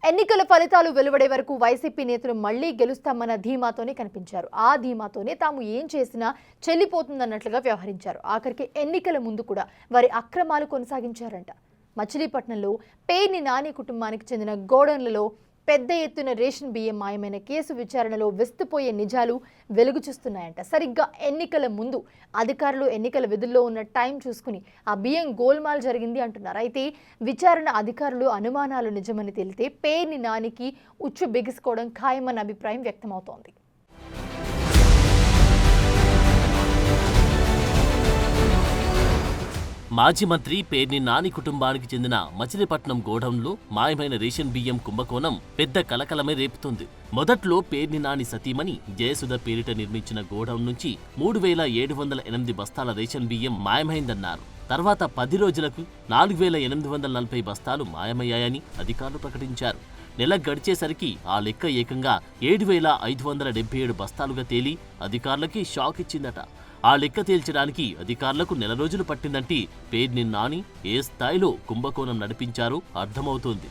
ఎన్నికల ఫలితాలు వెలువడే వరకు వైసీపీ నేతలు మళ్లీ గెలుస్తామన్న ధీమాతోనే కనిపించారు. ఆ ధీమాతోనే తాము ఏం చేసినా చెల్లిపోతుందన్నట్లుగా వ్యవహరించారు. ఆఖరికి ఎన్నికల ముందు కూడా వారి అక్రమాలు కొనసాగించారంట. మచిలీపట్నంలో పేర్ని నాని కుటుంబానికి చెందిన గోడౌన్లలో పెద్ద ఎత్తున రేషన్ బియ్యం మాయమైన కేసు విచారణలో విస్తుపోయే నిజాలు వెలుగు చూస్తున్నాయంట. సరిగ్గా ఎన్నికల ముందు అధికారులు ఎన్నికల విధుల్లో ఉన్న టైం చూసుకుని ఆ బియ్యం గోల్మాల్ జరిగింది అంటున్నారు. అయితే విచారణ అధికారులు అనుమానాలు నిజమని తేలితే పేర్ని నానికి ఉచ్చు బిగుసుకోవడం ఖాయమన్న అభిప్రాయం వ్యక్తమవుతోంది. మాజీ మంత్రి పేర్ని నాని కుటుంబానికి చెందిన మచిలీపట్నం గోడౌన్లో మాయమైన రేషన్ బియ్యం కుంభకోణం పెద్ద కలకలమే రేపుతోంది. మొదట్లో పేర్ని నాని సతీమణి జయసుధ పేరిట నిర్మించిన గోడౌన్ నుంచి 3708 బస్తాల రేషన్ బియ్యం మాయమైందన్నారు. తర్వాత 10 రోజులకు 4840 బస్తాలు మాయమయ్యాయని అధికారులు ప్రకటించారు. నెల గడిచేసరికి ఆ లెక్క ఏకంగా 7577 బస్తాలుగా తేలి అధికారులకి షాక్ ఇచ్చిందట. ఆ లెక్క తేల్చడానికి అధికారులకు నెల రోజులు పట్టిందంటే పేర్ని నాని ఏ స్థాయిలో కుంభకోణం నడిపించారో అర్థమవుతోంది.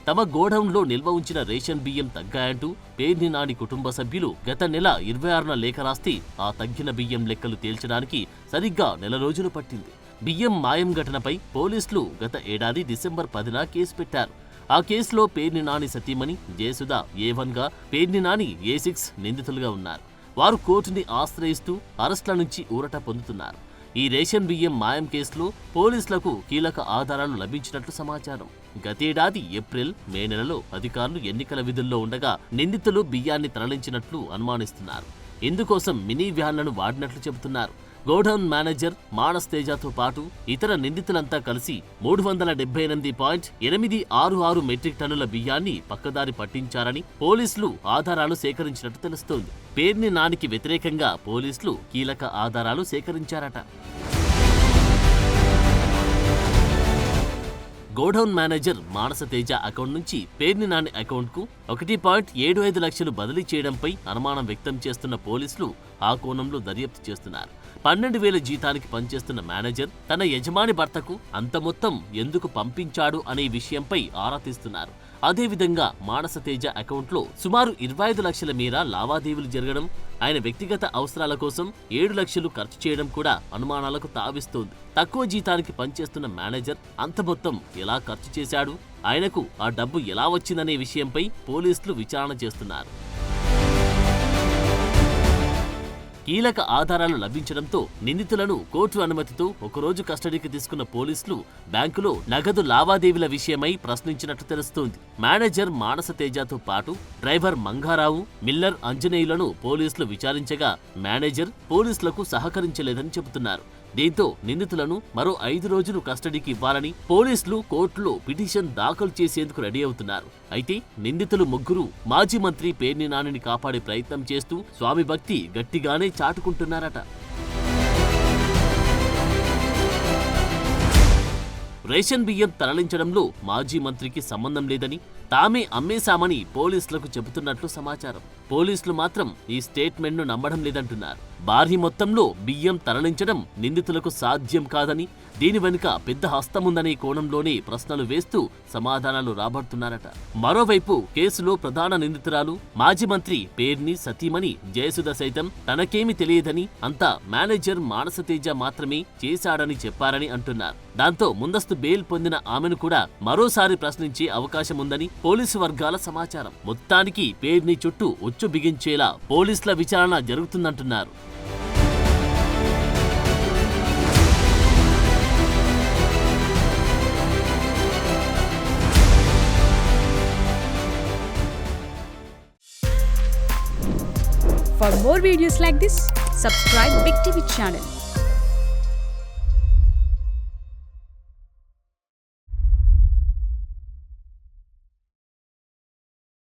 తమ గోడౌన్లో నిల్వ ఉంచిన రేషన్ బియ్యం తగ్గాయంటూ పేర్ని నాని కుటుంబ సభ్యులు గత నెల 26న లేఖ రాస్తే ఆ తగ్గిన బియ్యం లెక్కలు తేల్చడానికి సరిగ్గా నెల రోజులు పట్టింది. బియ్యం మాయం ఘటనపై పోలీసులు గత ఏడాది డిసెంబర్ 10న కేసు పెట్టారు. ఆ కేసులో పేర్ని నాని సతీమణి జయసుధ A1గా, పేర్ని నాని A6 నిందితులుగా ఉన్నారు. వారు కోర్టుని ఆశ్రయిస్తూ అరెస్టుల నుంచి ఊరట పొందుతున్నారు. ఈ రేషన్ బియ్యం మాయం కేసులో పోలీసులకు కీలక ఆధారాలు లభించినట్లు సమాచారం. గతేడాది ఏప్రిల్, మే నెలలో అధికారులు ఎన్నికల విధుల్లో ఉండగా నిందితులు బియ్యాన్ని తరలించినట్లు అనుమానిస్తున్నారు. ఇందుకోసం మినీ వ్యాన్లను వాడినట్లు చెబుతున్నారు. గోడౌన్ మేనేజర్ మానస్ తేజతో పాటు ఇతర నిందితులంతా కలిసి 378.866 మెట్రిక్ టన్నుల బియ్యాన్ని పక్కదారి పట్టించారని పోలీసులు ఆధారాలు సేకరించినట్టు తెలుస్తోంది. పేర్ని నానికి వ్యతిరేకంగా పోలీసులు కీలక ఆధారాలు సేకరించారట. గోడౌన్ మేనేజర్ మానస తేజ అకౌంట్ నుంచి పేర్ని నాని అకౌంట్కు 1.75 లక్షలు బదిలీ చేయడంపై అనుమానం వ్యక్తం చేస్తున్న పోలీసులు ఆ కోణంలో దర్యాప్తు చేస్తున్నారు. 12,000 జీతానికి పనిచేస్తున్న మేనేజర్ తన యజమాని భర్తకు అంత మొత్తం ఎందుకు పంపించాడు అనే విషయంపై ఆరా తీస్తున్నారు. అదేవిధంగా మానస తేజ అకౌంట్లో సుమారు 25 లక్షల మేర లావాదేవీలు జరగడం, ఆయన వ్యక్తిగత అవసరాల కోసం 7 లక్షలు ఖర్చు చేయడం కూడా అనుమానాలకు తావిస్తోంది. తక్కువ జీతానికి పనిచేస్తున్న మేనేజర్ అంత మొత్తం ఎలా ఖర్చు చేశాడు, ఆయనకు ఆ డబ్బు ఎలా వచ్చిందనే విషయంపై పోలీసులు విచారణ చేస్తున్నారు. కీలక ఆధారాలు లభించడంతో నిందితులను కోర్టు అనుమతితో ఒకరోజు కస్టడీకి తీసుకున్న పోలీసులు బ్యాంకులో నగదు లావాదేవీల విషయమై ప్రశ్నించినట్లు తెలుస్తోంది. మేనేజర్ మానస తేజతో పాటు డ్రైవర్ మంగారావు, మిల్లర్ అంజనేయులను పోలీసులు విచారించగా మేనేజర్ పోలీసులకు సహకరించలేదని చెబుతున్నారు. దీంతో నిందితులను మరో 5 రోజులు కస్టడీకి ఇవ్వాలని పోలీసులు కోర్టులో పిటిషన్ దాఖలు చేసేందుకు రెడీ అవుతున్నారు. అయితే నిందితులు ముగ్గురు మాజీ మంత్రి పేర్ని నానిని కాపాడే ప్రయత్నం చేస్తూ స్వామి భక్తి గట్టిగానే చాటుకుంటున్నారట. రేషన్ బియ్యం తరలించడంలో మాజీ మంత్రికి సంబంధం లేదని, తామే అమ్మేశామని పోలీసులకు చెబుతున్నట్లు సమాచారం. పోలీసులు మాత్రం ఈ స్టేట్మెంట్ను నమ్మడం లేదంటున్నారు. భారీ మొత్తంలో బియ్యం తరలించడం నిందితులకు సాధ్యం కాదని, దీని వెనుక పెద్ద హస్తముందనే కోణంలోనే ప్రశ్నలు వేస్తూ సమాధానాలు రాబడుతున్నారట. మరోవైపు కేసులో ప్రధాన నిందితురాలు మాజీ మంత్రి పేర్ని సతీమణి జయసుధ సైతం తనకేమీ తెలియదని, అంతా మేనేజర్ మానస తేజ మాత్రమే చేశాడని చెప్పారని అంటున్నారు. దాంతో ముందస్తు బెయిల్ పొందిన ఆమెను కూడా మరోసారి ప్రశ్నించే అవకాశం ఉందని పోలీసు వర్గాల సమాచారం. మొత్తానికి పేర్ని చుట్టూ ఉచ్చు బిగించేలా పోలీసుల విచారణ జరుగుతుందంటున్నారు. For more videos like this, subscribe Big TV channel.